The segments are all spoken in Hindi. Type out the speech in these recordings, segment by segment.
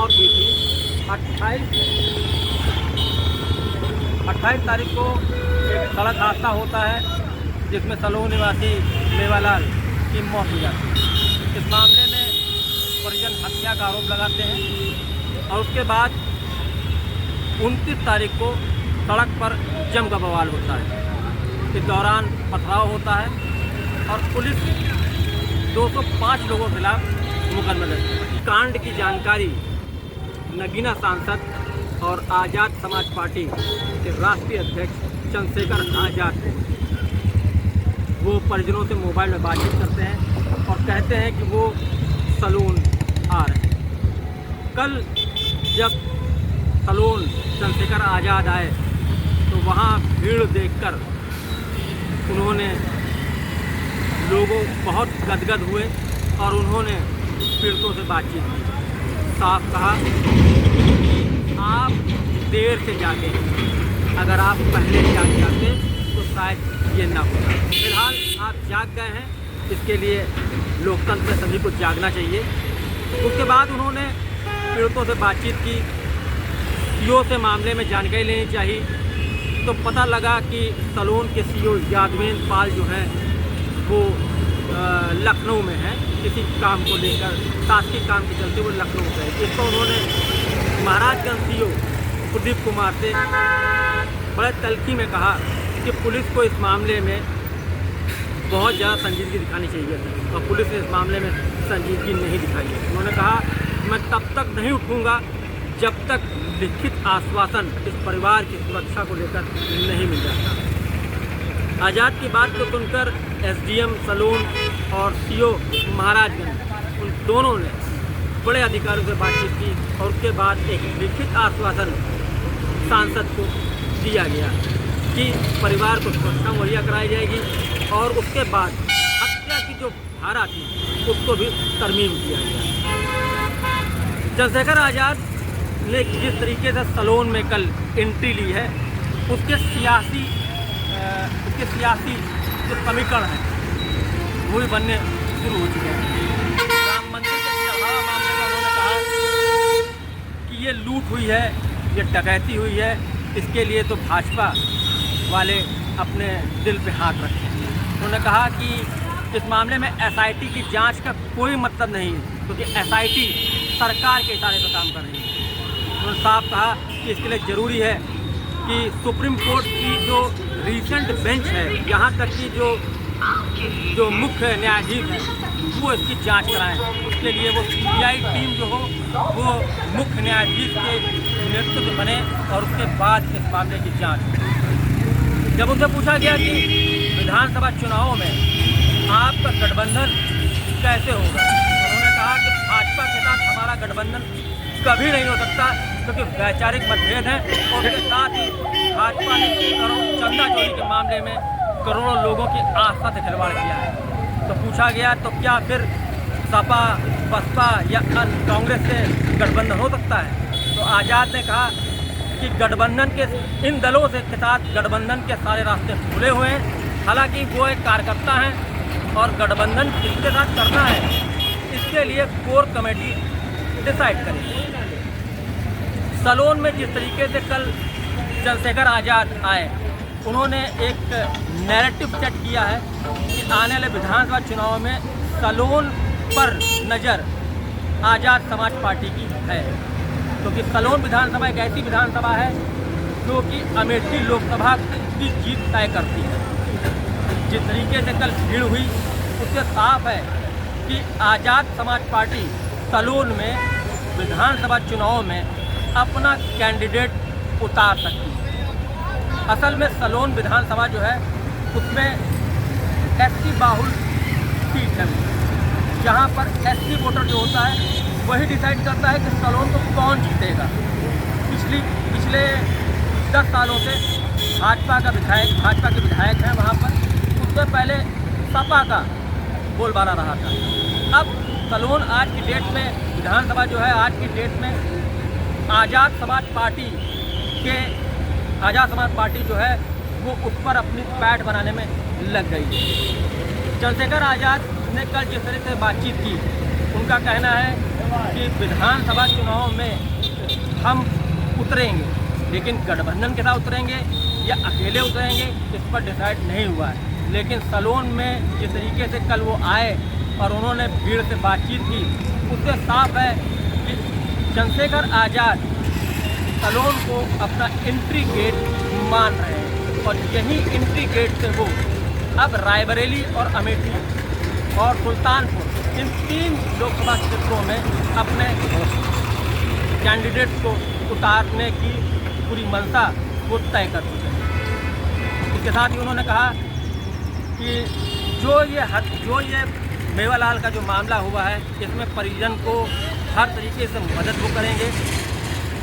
मौत हुई थी 28 तारीख को एक सड़क हादसा होता है जिसमें सलोन निवासी मेवालाल की मौत हो जाती है। इस मामले में परिजन हत्या का आरोप लगाते हैं और उसके बाद 29 तारीख को सड़क पर जम का बवाल होता है। इस दौरान पथराव होता है और पुलिस 205 लोगों के खिलाफ मुकदमा दर्ज है। कांड की जानकारी नगीना सांसद और आज़ाद समाज पार्टी के राष्ट्रीय अध्यक्ष चंद्रशेखर आज़ाद को वो परिजनों से मोबाइल में बातचीत करते हैं और कहते हैं कि वो सलून आ रहे हैं। कल जब सलून चंद्रशेखर आज़ाद आए तो वहाँ भीड़ देखकर उन्होंने लोगों बहुत गदगद हुए और उन्होंने पीड़ितों से बातचीत की। साफ कहा कि आप देर से जागे, अगर आप पहले जाग जाते तो शायद ये ना होता। फिलहाल आप जाग गए हैं, इसके लिए लोकतंत्र में सभी को जागना चाहिए। उसके बाद उन्होंने पीड़ितों से बातचीत की, सीओ से मामले में जानकारी लेनी चाहिए। तो पता लगा कि सलून के सीओ यादवेंद्र पाल जो है वो लखनऊ में है, किसी काम को लेकर शासकीय काम के चलते वो लखनऊ गए। इसको उन्होंने महाराजगंज सीओ प्रदीप कुमार से बड़े तल्खी में कहा कि पुलिस को इस मामले में बहुत ज़्यादा संजीदगी दिखानी चाहिए थी और पुलिस ने इस मामले में संजीदगी नहीं दिखाई है। उन्होंने कहा मैं तब तक नहीं उठूँगा जब तक लिखित आश्वासन इस परिवार की सुरक्षा को लेकर नहीं मिल जाता। आज़ाद की बात को सुनकर एसडीएम सलून और सीओ महाराजगंज उन दोनों ने बड़े अधिकारियों से बातचीत की और उसके बाद एक लिखित आश्वासन सांसद को दिया गया कि परिवार को सुरक्षा मुहैया कराई जाएगी और उसके बाद हत्या की जो धारा थी उसको भी तरमीम किया गया। चंद्रशेखर आज़ाद ने जिस तरीके से सलोन में कल एंट्री ली है उसके सियासी जो समीकरण हैं वो भी बनने शुरू हो चुके हैं। राम मंदिर के चढ़ावा मामले में उन्होंने कहा कि ये लूट हुई है, ये डकैती हुई है, इसके लिए तो भाजपा वाले अपने दिल पे हाथ रखें। उन्होंने कहा कि इस मामले में एसआईटी की जांच का कोई मतलब नहीं क्योंकि एसआईटी सरकार के इशारे पर काम कर रही है। उन्होंने साफ कहा कि इसके लिए ज़रूरी है कि सुप्रीम कोर्ट की जो रीसेंट बेंच है, यहाँ तक कि जो मुख्य न्यायाधीश हैं वो इसकी जांच कराएं। उसके लिए वो सीबीआई टीम जो हो वो मुख्य न्यायाधीश के नेतृत्व में बने और उसके बाद इस मामले की जांच। जब उनसे पूछा गया कि विधानसभा चुनावों में आपका गठबंधन कैसे होगा, उन्होंने कहा कि भाजपा के साथ हमारा गठबंधन कभी नहीं हो सकता क्योंकि वैचारिक मतभेद हैं और उसके साथ ही भाजपा ने चंदा चोरी के मामले में करोड़ों लोगों की आस्था से खिलवाड़ किया है। तो पूछा गया तो क्या फिर सपा बसपा या कांग्रेस से गठबंधन हो सकता है? तो आज़ाद ने कहा कि गठबंधन के इन दलों से के साथ गठबंधन के सारे रास्ते खुले हुए हैं। हालांकि वो एक कार्यकर्ता हैं और गठबंधन किसके साथ करना है इसके लिए कोर कमेटी डिसाइड करेगी। सलोन में जिस तरीके से कल चंद्रशेखर आज़ाद आए, उन्होंने एक नैरेटिव सेट किया है कि आने वाले विधानसभा चुनाव में सलोन पर नज़र आज़ाद समाज पार्टी की है क्योंकि सलोन विधानसभा एक ऐसी विधानसभा है जो कि अमेठी लोकसभा की जीत तय करती है। जिस तरीके से कल भीड़ हुई उससे साफ है कि आज़ाद समाज पार्टी सलोन में विधानसभा चुनाव में अपना कैंडिडेट उतार सकती है। असल में सलोन विधानसभा जो है उसमें एससी बाहुल सीट है, जहाँ पर एससी वोटर जो होता है वही डिसाइड करता है कि सलोन को कौन जीतेगा। पिछले 10 सालों से भाजपा के विधायक हैं वहाँ पर, उससे पहले सपा का बोलबाला रहा था। अब सलोन आज की डेट में विधानसभा जो है आज की डेट में आज़ाद समाज पार्टी जो है वो उस पर अपनी पैठ बनाने में लग गई है। चंद्रशेखर आज़ाद ने कल जिस तरह से बातचीत की, उनका कहना है कि विधानसभा चुनाव में हम उतरेंगे, लेकिन गठबंधन के साथ उतरेंगे या अकेले उतरेंगे इस पर डिसाइड नहीं हुआ है। लेकिन सलोन में जिस तरीके से कल वो आए और उन्होंने भीड़ से बातचीत की, उससे साफ है कि चंद्रशेखर आज़ाद सलोन को अपना एंट्री गेट मान रहे हैं और यही एंट्री गेट से वो अब रायबरेली और अमेठी और सुल्तानपुर इन 3 लोकसभा क्षेत्रों में अपने कैंडिडेट को उतारने की पूरी मंशा वो तय कर चुके हैं। इसके साथ ही उन्होंने कहा कि जो ये मेवालाल का जो मामला हुआ है, इसमें परिजन को हर तरीके से मदद वो करेंगे।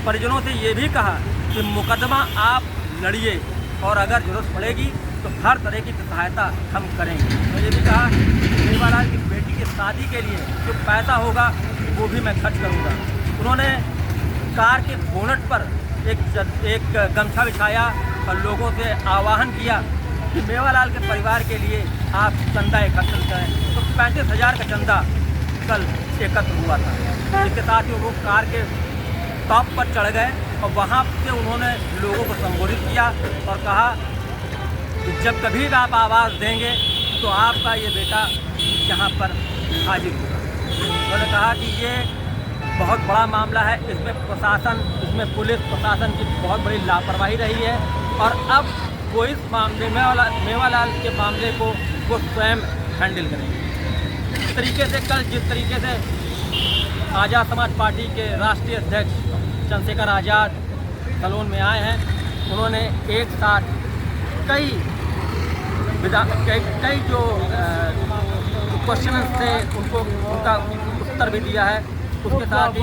परिजनों से ये भी कहा कि मुकदमा आप लड़िए और अगर ज़रूरत पड़ेगी तो हर तरह की सहायता हम करेंगे। तो ये भी कहा कि मेवालाल की बेटी की शादी के लिए जो पैसा होगा वो भी मैं खर्च करूँगा। उन्होंने कार के बोनट पर एक गमछा बिछाया और लोगों से आह्वान किया कि मेवालाल के परिवार के लिए आप चंदा एकत्रित करें। तो 35,000 का चंदा कल एकत्र हुआ था। इसके साथ ही वो कार के टॉप पर चढ़ गए और वहाँ से उन्होंने लोगों को संबोधित किया और कहा कि जब कभी भी आप आवाज़ देंगे तो आपका ये बेटा यहाँ पर हाजिर होगा। उन्होंने कहा कि ये बहुत बड़ा मामला है, इसमें पुलिस प्रशासन की बहुत बड़ी लापरवाही रही है और अब वो इस मामले में मेवालाल के मामले को वो स्वयं हैंडल करेंगे। इस तरीके से कल जिस तरीके से आज़ाद समाज पार्टी के राष्ट्रीय अध्यक्ष चंद्रशेखर आज़ाद सलोन में आए हैं, उन्होंने एक साथ कई जो क्वेश्चन थे उनका उत्तर भी दिया है। उसके साथ ही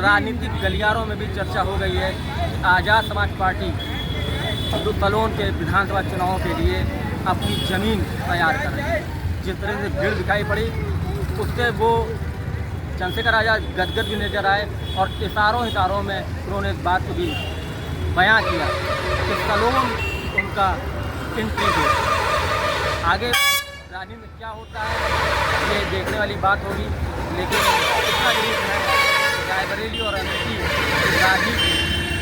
राजनीतिक गलियारों में भी चर्चा हो गई है। आज़ाद समाज पार्टी जो सलोन के विधानसभा चुनाव के लिए अपनी ज़मीन तैयार कर रही है। जिस तरह से भीड़ दिखाई पड़ी उससे वो चंद्रशेखर आज़ाद गदगद भी नजर आए और इशारों में उन्होंने इस बात को भी बयां किया कि सलोन उनका एंट्री गेट। आगे राजनीति में क्या होता है ये देखने वाली बात होगी, लेकिन इतना जरूर है रायबरेली और अमेठी राजनीति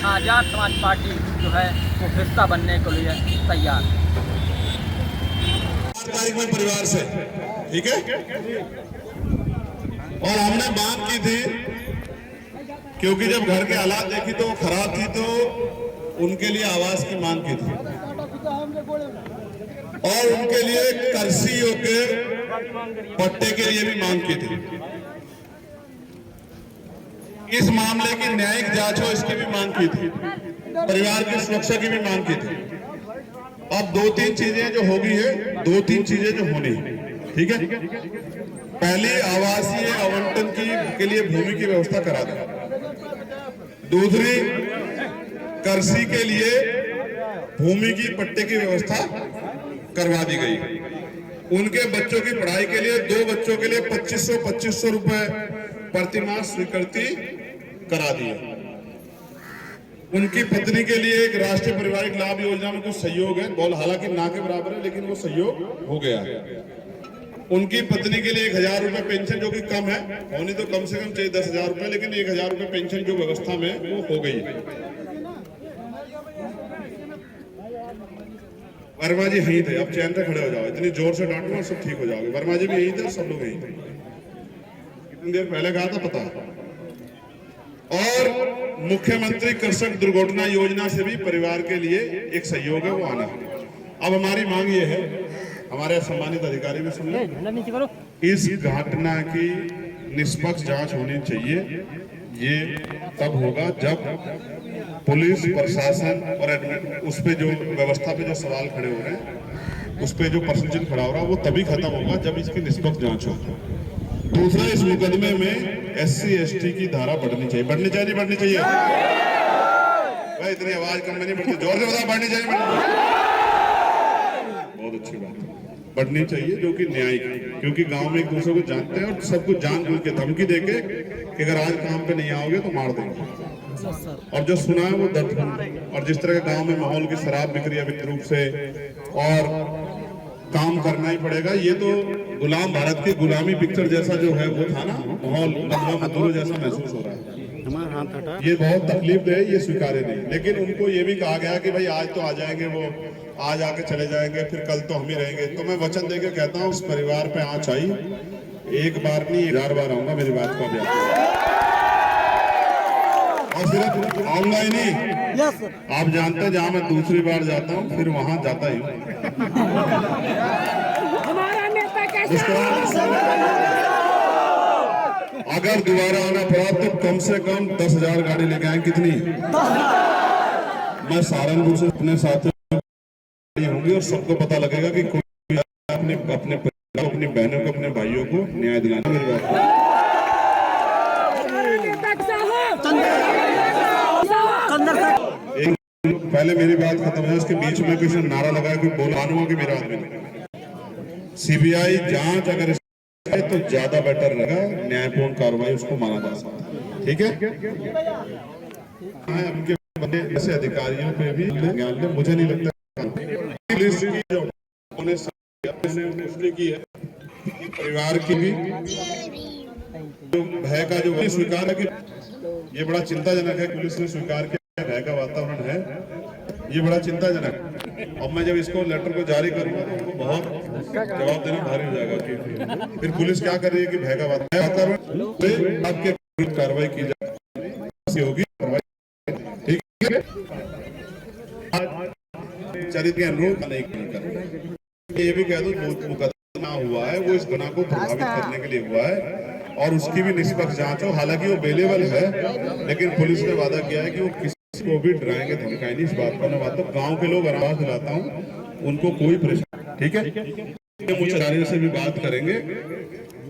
आज़ाद समाज पार्टी जो है वो हिस्सा बनने के लिए तैयार है। तारीख में परिवार से, ठीक है, और हमने मांग की थी क्योंकि जब घर के हालात देखी तो खराब थी तो उनके लिए आवास की मांग की थी और उनके लिए कर्सियों के पट्टे के लिए भी मांग की थी। इस मामले की न्यायिक जांच हो इसकी भी मांग की थी, परिवार की सुरक्षा की भी मांग की थी। अब 2-3 चीजें जो होगी है, 2-3 चीजें जो होनी है, ठीक है। पहली, आवासीय आवंटन के लिए भूमि की व्यवस्था करा दें। दूसरी, कर्सी के लिए भूमि की पट्टे की व्यवस्था करवा दी गई। उनके बच्चों की पढ़ाई के लिए 2 बच्चों के लिए 2500 रुपए प्रतिमाह स्वीकृति करा दी। उनकी पत्नी के लिए एक राष्ट्रीय पारिवारिक लाभ योजना में कुछ सहयोग है, बोल हालांकि ना के बराबर है लेकिन वो सहयोग हो गया है। उनकी पत्नी के लिए 1,000 रुपए पेंशन जो कि कम है, होनी तो कम से कम चाहिए 10,000 रुपए, लेकिन 1,000 रुपए पेंशन जो व्यवस्था में वो हो गई है। वर्मा जी यहीं थे, अब चैन से खड़े हो जाओ, इतनी जोर से डांटो सब ठीक हो जाओगे। वर्मा जी भी यहीं थे, सब लोग यहीं थे, कितनी देर पहले कहा था पता। और मुख्यमंत्री कृषक दुर्घटना योजना से भी परिवार के लिए एक सहयोग है, वो आना है। अब हमारी मांग ये है, हमारे सम्मानित अधिकारी भी सुन लें, इस घटना की निष्पक्ष जांच होनी चाहिए। ये तब होगा जब पुलिस प्रशासन और उस पे जो व्यवस्था पे जो सवाल खड़े हो रहे हैं, उस पे जो प्रश्न खड़ा हो रहा है, वो तभी खत्म होगा जब इसकी निष्पक्ष जांच हो। दूसरा, इस मुकदमे में SC/ST की धारा बढ़नी चाहिए। बढ़नी चाहिए, बढ़नी चाहिए भाई, इतनी आवाज कम में नहीं बढ़ती, जोर से बताओ, बढ़नी चाहिए। बहुत अच्छी बात है, बढ़नी चाहिए, जो कि न्यायिक, क्योंकि गांव में एक दूसरे को जानते हैं और सबको जानबूझ के धमकी देके कि अगर आज काम पे नहीं आओगे तो मार देंगे। और जो सुना है वो दर्द, और जिस तरह के गांव में माहौल की शराब बिक्री अवैध रूप से और काम करना ही पड़ेगा। ये तो गुलाम भारत की गुलामी पिक्चर जैसा जो है वो था ना, माहौल बदला मजदूरों जैसा महसूस हो रहा है। ये बहुत तकलीफ है, ये स्वीकार्य नहीं। लेकिन उनको ये भी कहा गया कि भाई आज तो आ जाएंगे, वो आज आके चले जाएंगे, फिर कल तो हम ही रहेंगे। तो मैं वचन देकर कहता हूँ, उस परिवार पे आँच आई, एक बार नहीं 1000 बार आऊंगा, मेरी बात को अभी और सिर्फ आऊंगा ही नहीं, आप जानते हैं जहाँ मैं दूसरी बार जाता हूँ फिर वहां जाता ही हूँ। अगर दोबारा आना पड़ा तो कम से कम 10,000 गाड़ी लेके आए। कितनी? मैं सहारनपुर से अपने साथ होंगी और सबको पता लगेगा कि कोई अपने अपनी बहनों को, अपने भाइयों को न्याय दिलाना। मेरी बात पहले मेरी बात खत्म है, उसके बीच में किसी ने नारा लगाया कि बोला मानूंगा कि मेरा आदमी नहीं। सीबीआई जांच अगर तो ज्यादा बेटर रहेगा, न्यायपूर्ण कार्रवाई उसको माना जा सकता है। ठीक है, उनके बने ऐसे अधिकारियों पे भी ज्ञान ले, मुझे नहीं लगता पुलिस की जो पुष्टि की है, परिवार की भी जो भय का जो स्वीकार है कि ये बड़ा चिंताजनक है, पुलिस ने स्वीकार किया भय का वातावरण है, ये बड़ा चिंताजनक है। अब मैं जब इसको लेटर को जारी करूंगा तो उनको बहुत जवाब देना भारी हो जाएगा कि फिर पुलिस क्या कर रही है कि भय का वातावरण आपके कार्रवाई की जाए होगी। ठीक है, चरित्र के अनुरूप नहीं कर, ये भी कह दो मुकदमा हुआ है वो इस गुनाह को प्रभावित करने के लिए हुआ है और उसकी भी निष्पक्ष जांच हो। हालांकि वो बेलेबल है, लेकिन पुलिस ने वादा किया है कि वो को भी डराएंगे धमकाएंगे नहीं। इस बात पर मैं बात गांव के लोग आवाज दिलाता हूं, उनको कोई परेशानी। ठीक है, मुझे से भी बात करेंगे,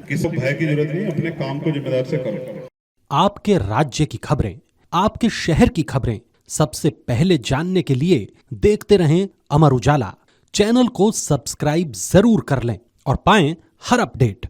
किसी भय की जरूरत नहीं, अपने काम को जिम्मेदार से करो। आपके राज्य की खबरें, आपके शहर की खबरें सबसे पहले जानने के लिए देखते रहें अमर उजाला। चैनल को सब्सक्राइब जरूर कर लें और पाएं हर अपडेट।